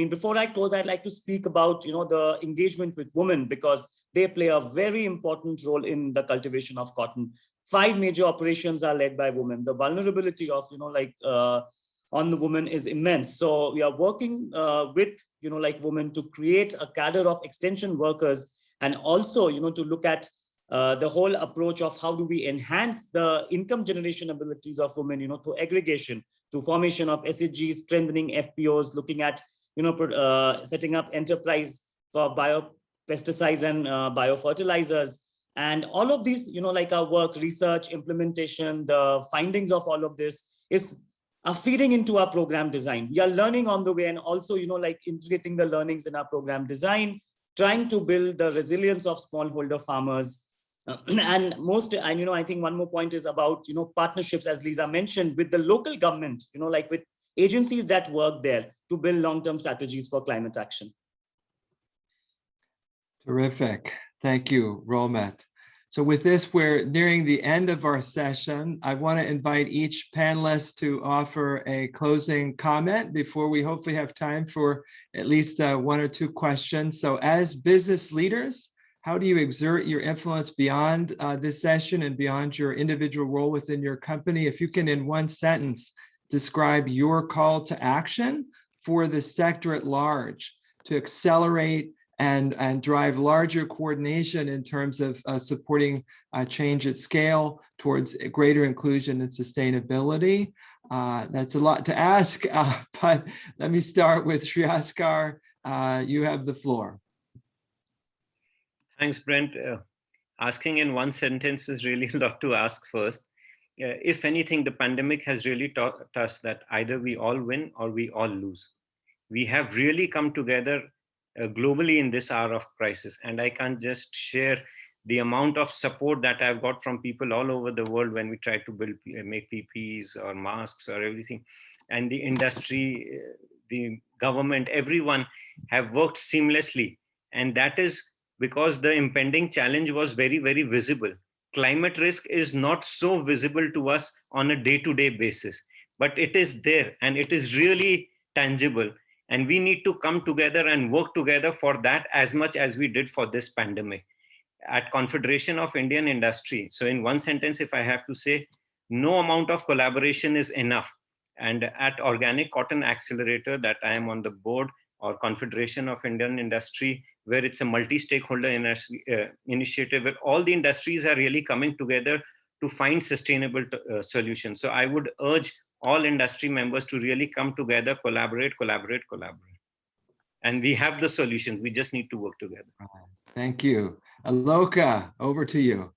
Speaker 6: Before I close, I'd like to speak about the engagement with women, because they play a very important role in the cultivation of cotton. 5 major operations are led by women. The vulnerability of on the woman is immense. So we are working with women to create a cadre of extension workers, and also to look at the whole approach of how do we enhance the income generation abilities of women, through aggregation, through formation of SHGs, strengthening FPOs, looking at setting up enterprise for biopesticides and biofertilizers. And all of these, our work, research, implementation, the findings of all of this are feeding into our program design. We are learning on the way, and also, integrating the learnings in our program design, trying to build the resilience of smallholder farmers. And I think one more point is about, partnerships, as Lisa mentioned, with the local government, with agencies that work there to build long-term strategies for climate action.
Speaker 1: Terrific. Thank you, Romit. So with this, we're nearing the end of our session. I want to invite each panelist to offer a closing comment before we hopefully have time for at least 1 or 2 questions. So as business leaders, how do you exert your influence beyond this session and beyond your individual role within your company? If you can, in 1 sentence, describe your call to action for the sector at large to accelerate and drive larger coordination in terms of supporting change at scale towards greater inclusion and sustainability. That's a lot to ask, but let me start with Srihaskar. You have the floor.
Speaker 4: Thanks, Brent. Asking in 1 sentence is really a lot to ask first. If anything, the pandemic has really taught us that either we all win or we all lose. We have really come together globally in this hour of crisis. And I can't just share the amount of support that I've got from people all over the world when we try to make PPEs or masks or everything. And the industry, the government, everyone have worked seamlessly. And that is because the impending challenge was very, very visible. Climate risk is not so visible to us on a day-to-day basis, but it is there and it is really tangible. And we need to come together and work together for that as much as we did for this pandemic. At Confederation of Indian Industry, so in one sentence, if I have to say, no amount of collaboration is enough. And at Organic Cotton Accelerator that I am on the board, or Confederation of Indian Industry, where it's a multi-stakeholder initiative where all the industries are really coming together to find sustainable solutions. So I would urge all industry members to really come together, collaborate. And we have the solutions. We just need to work together.
Speaker 1: Thank you. Aloka, over to you.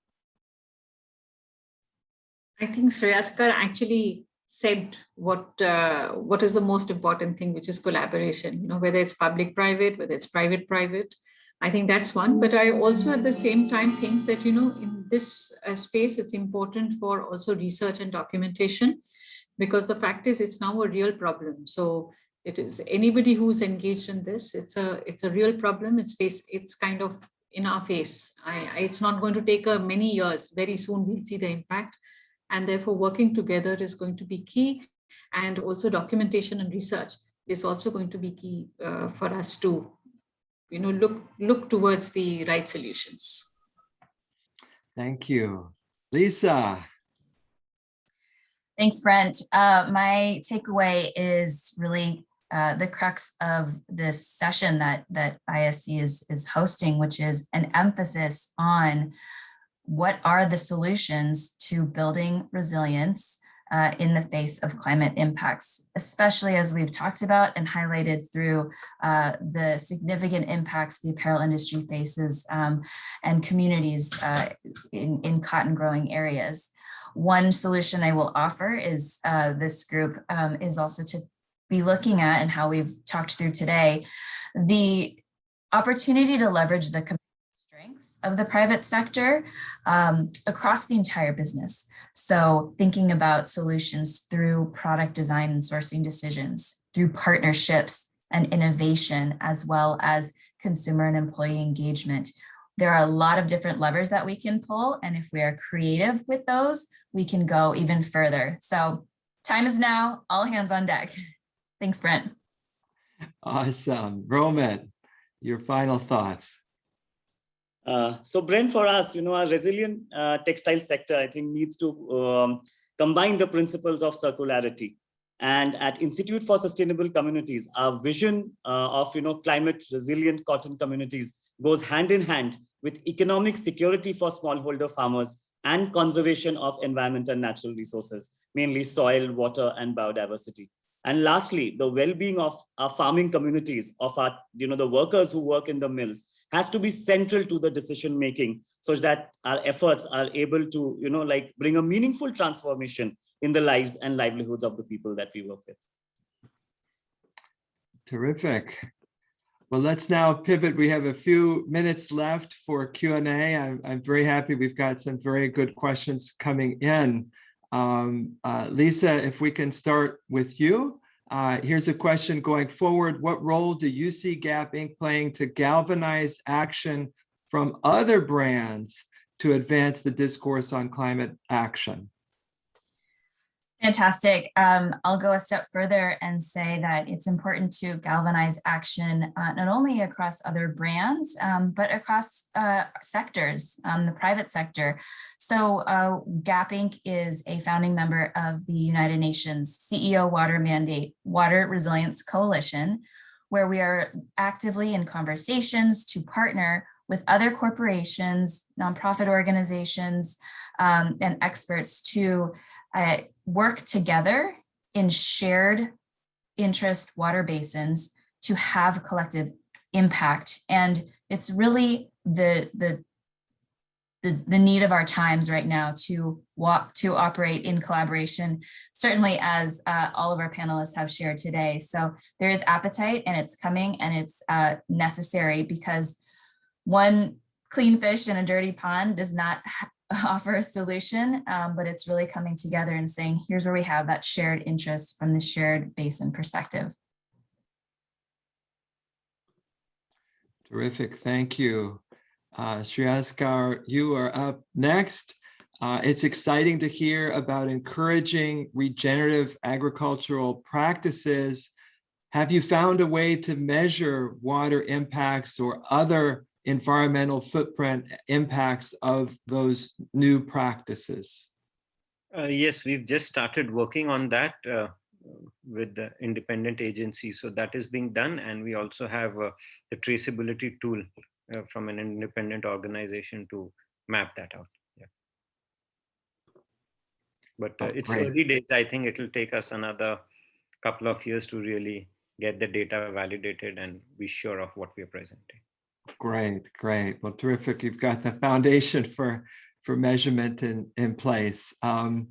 Speaker 5: I think Shreyaskar actually said what is the most important thing, which is collaboration, whether it's public-private, whether it's private-private. I think that's one. But I also at the same time think that, in this space, it's important for also research and documentation, because the fact is it's now a real problem. So it is anybody who's engaged in this, it's a real problem. It's kind of in our face. It's not going to take many years. Very soon we'll see the impact. And therefore working together is going to be key. And also documentation and research is also going to be key for us to look towards the right solutions.
Speaker 1: Thank you. Lisa.
Speaker 3: Thanks, Brent. My takeaway is really the crux of this session that ISC is hosting, which is an emphasis on what are the solutions to building resilience in the face of climate impacts, especially as we've talked about and highlighted through the significant impacts the apparel industry faces and communities in cotton growing areas. One solution I will offer is this group is also to be looking at, and how we've talked through today, the opportunity to leverage the strengths of the private sector across the entire business. So thinking about solutions through product design and sourcing decisions, through partnerships and innovation, as well as consumer and employee engagement. There are a lot of different levers that we can pull, and if we are creative with those, we can go even further. So time is now, all hands on deck. Thanks, Brent.
Speaker 1: Awesome. Roman, your final thoughts.
Speaker 6: So Brent, for us, our resilient textile sector, I think, needs to combine the principles of circularity. And at Institute for Sustainable Communities, our vision of climate resilient cotton communities goes hand in hand with economic security for smallholder farmers and conservation of environment and natural resources, mainly soil, water, and biodiversity. And lastly, the well-being of our farming communities, of our, the workers who work in the mills, has to be central to the decision making, so that our efforts are able to, bring a meaningful transformation in the lives and livelihoods of the people that we work with.
Speaker 1: Terrific. Well, let's now pivot. We have a few minutes left for Q&A. I'm very happy we've got some very good questions coming in. Lisa, if we can start with you. Here's a question going forward. What role do you see Gap Inc. playing to galvanize action from other brands to advance the discourse on climate action?
Speaker 3: Fantastic. I'll go a step further and say that it's important to galvanize action not only across other brands, but across sectors, the private sector. So Gap Inc. is a founding member of the United Nations CEO Water Mandate Water Resilience Coalition, where we are actively in conversations to partner with other corporations, nonprofit organizations, and experts to work together in shared interest water basins to have collective impact. And it's really the need of our times right now to operate in collaboration, certainly as all of our panelists have shared today. So there is appetite, and it's coming, and it's necessary, because one clean fish in a dirty pond does not offer a solution, but it's really coming together and saying, here's where we have that shared interest from the shared basin perspective.
Speaker 1: Terrific, thank you. Shreyaskar, you are up next. It's exciting to hear about encouraging regenerative agricultural practices have you found a way to measure water impacts or other environmental footprint impacts of those new practices?
Speaker 4: Yes, we've just started working on that with the independent agency. So that is being done. And we also have the traceability tool from an independent organization to map that out. Yeah. But it's
Speaker 1: great.
Speaker 4: early days. I think it will take us another couple of years to really get the data validated and be sure of what we are presenting.
Speaker 1: Great, great. Well, terrific. You've got the foundation for measurement in place. Aloka,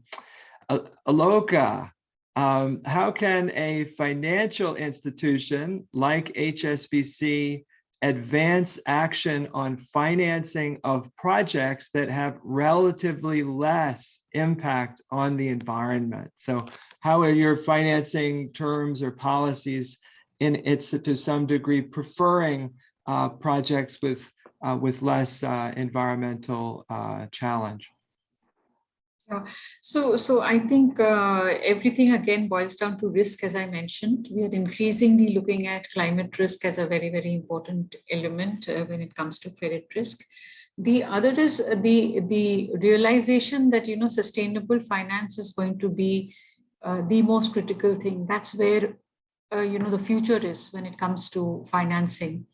Speaker 1: how can a financial institution like HSBC advance action on financing of projects that have relatively less impact on the environment? So how are your financing terms or policies to some degree preferring projects with less environmental challenge?
Speaker 5: Yeah. So I think everything again boils down to risk, as I mentioned. We are increasingly looking at climate risk as a very, very important element when it comes to credit risk. The other is the realization that, sustainable finance is going to be the most critical thing. That's where, the future is when it comes to financing.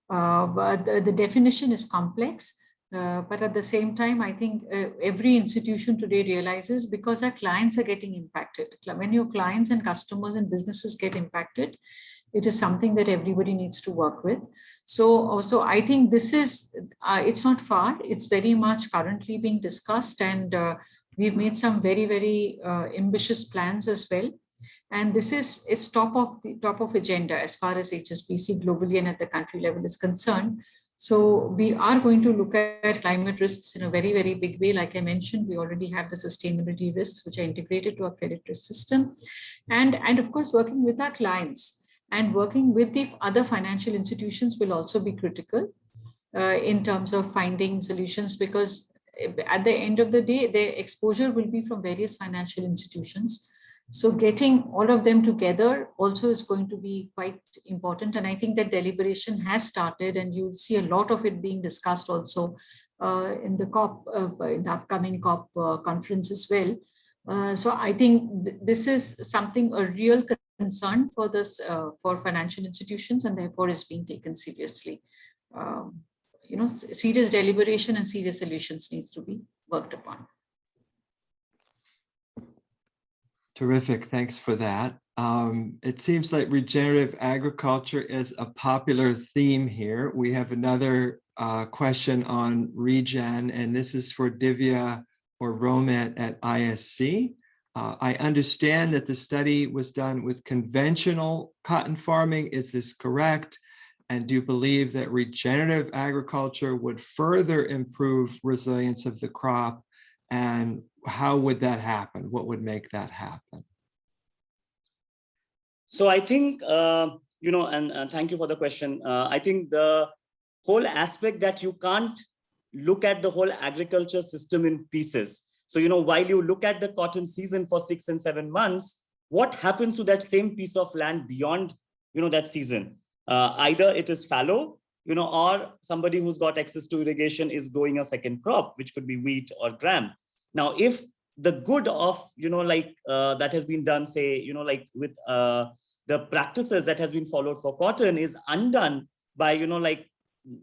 Speaker 5: But the definition is complex. But at the same time, I think every institution today realizes, because our clients are getting impacted. When your clients and customers and businesses get impacted, it is something that everybody needs to work with. So also, I think this is, it's not far. It's very much currently being discussed, and we've made some very, very ambitious plans as well. And this is, it's top of agenda as far as HSBC globally and at the country level is concerned. So we are going to look at climate risks in a very, very big way. Like I mentioned, we already have the sustainability risks, which are integrated to our credit risk system. And of course, working with our clients and working with the other financial institutions will also be critical in terms of finding solutions, because at the end of the day, their exposure will be from various financial institutions. So getting all of them together also is going to be quite important. And I think that deliberation has started, and you'll see a lot of it being discussed also in the COP, in the upcoming COP conference as well. So I think this is something, a real concern for this, for financial institutions, and therefore is being taken seriously. Serious deliberation and serious solutions needs to be worked upon.
Speaker 1: Terrific, thanks for that. It seems like regenerative agriculture is a popular theme here. We have another question on regen, and this is for Divya or Romit at ISC. I understand that the study was done with conventional cotton farming. Is this correct? And do you believe that regenerative agriculture would further improve resilience of the crop? And how would that happen? What would make that happen?
Speaker 6: So I think, and thank you for the question. I think the whole aspect that you can't look at the whole agriculture system in pieces. So, while you look at the cotton season for 6 and 7 months, what happens to that same piece of land beyond, that season? Either it is fallow, or somebody who's got access to irrigation is growing a second crop, which could be wheat or gram. Now, if the good of, that has been done, say, with the practices that has been followed for cotton is undone by,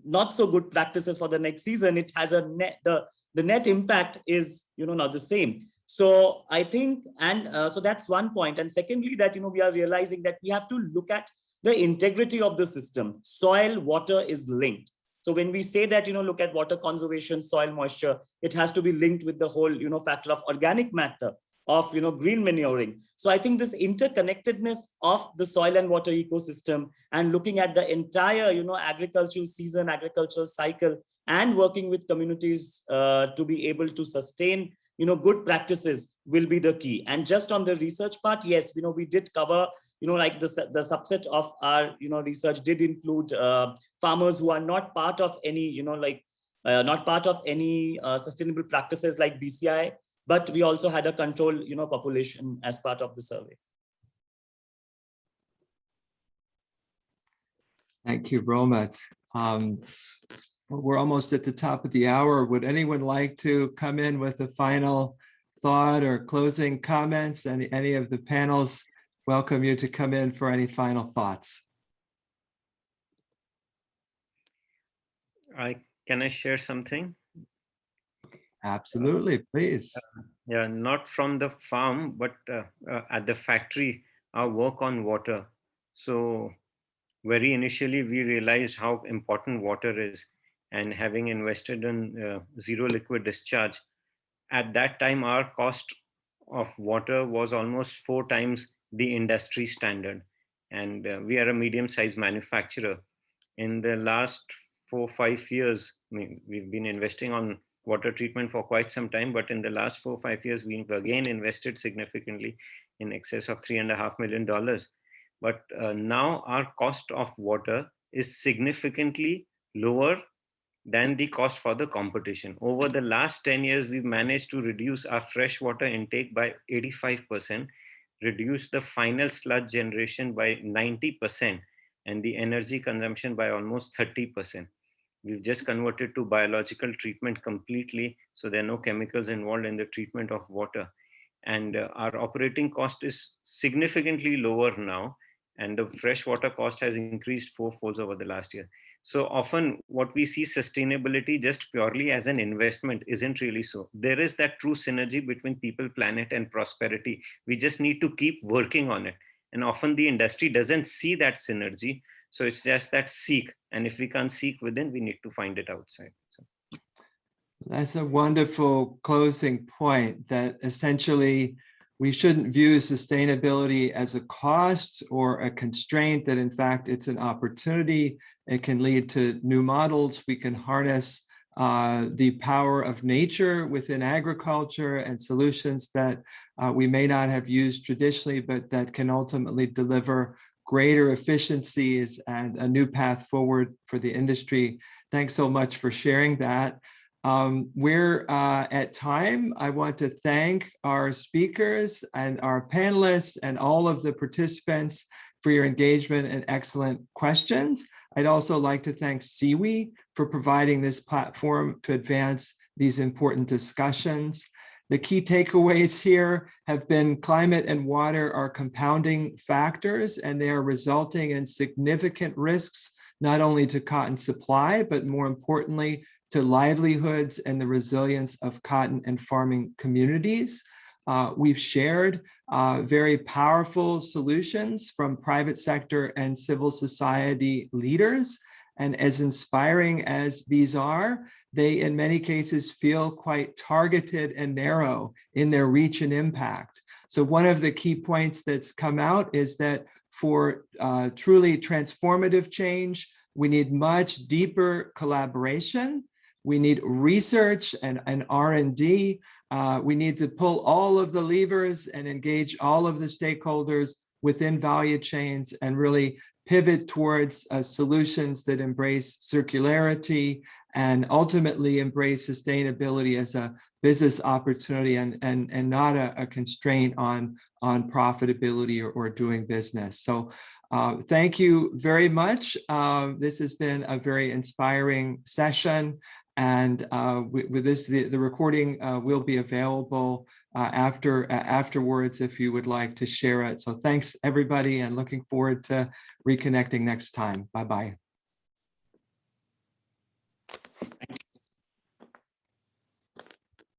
Speaker 6: not so good practices for the next season, it has a net, the net impact is, not the same. So I think, and so that's one point. And secondly, that, we are realizing that we have to look at the integrity of the system. Soil, water is linked. So when we say that, look at water conservation, soil moisture, it has to be linked with the whole, factor of organic matter, of, green manuring. So I think this interconnectedness of the soil and water ecosystem and looking at the entire, agricultural season, agricultural cycle, and working with communities to be able to sustain, good practices will be the key. And just on the research part, yes, we did cover, like the subset of our, research did include farmers who are not part of any, not part of any sustainable practices like BCI, but we also had a control, population as part of the survey.
Speaker 1: Thank you, Roma. We're almost at the top of the hour. Would anyone like to come in with a final thought or closing comments? Any of the panels welcome you to come in for any final thoughts.
Speaker 4: Can I share something?
Speaker 1: Absolutely, please.
Speaker 4: Yeah, not from the farm, but at the factory, our work on water. So very initially, we realized how important water is, and having invested in zero liquid discharge, at that time, our cost of water was almost 4 times the industry standard. And we are a medium-sized manufacturer. In the last 4 or 5 years, I mean, we've been investing on water treatment for quite some time, but in the last 4 or 5 years, we've again invested significantly in excess of $3.5 million. But now our cost of water is significantly lower than the cost for the competition. Over the last 10 years, we've managed to reduce our freshwater intake by 85%, reduce the final sludge generation by 90%, and the energy consumption by almost 30%. We've just converted to biological treatment completely, so there are no chemicals involved in the treatment of water. And our operating cost is significantly lower now, and the freshwater cost has increased 4-fold over the last year. So often what we see sustainability just purely as an investment isn't really so. There is that true synergy between people, planet, and prosperity. We just need to keep working on it. And often the industry doesn't see that synergy. So it's just that seek. And if we can't seek within, we need to find it outside. So.
Speaker 1: That's a wonderful closing point, that essentially we shouldn't view sustainability as a cost or a constraint, that in fact it's an opportunity. It can lead to new models. We can harness the power of nature within agriculture and solutions that we may not have used traditionally, but that can ultimately deliver greater efficiencies and a new path forward for the industry. Thanks so much for sharing that. We're at time. I want to thank our speakers and our panelists and all of the participants for your engagement and excellent questions. I'd also like to thank CIWI for providing this platform to advance these important discussions. The key takeaways here have been climate and water are compounding factors, and they are resulting in significant risks, not only to cotton supply, but more importantly, to livelihoods and the resilience of cotton and farming communities. We've shared very powerful solutions from private sector and civil society leaders. And as inspiring as these are, they in many cases feel quite targeted and narrow in their reach and impact. So one of the key points that's come out is that for truly transformative change, we need much deeper collaboration. We need research and R&D. We need to pull all of the levers and engage all of the stakeholders within value chains and really pivot towards solutions that embrace circularity and ultimately embrace sustainability as a business opportunity and not a constraint on profitability or doing business. So thank you very much. This has been a very inspiring session. And with this, the recording will be available afterwards if you would like to share it. So thanks everybody, and looking forward to reconnecting next time. Bye-bye.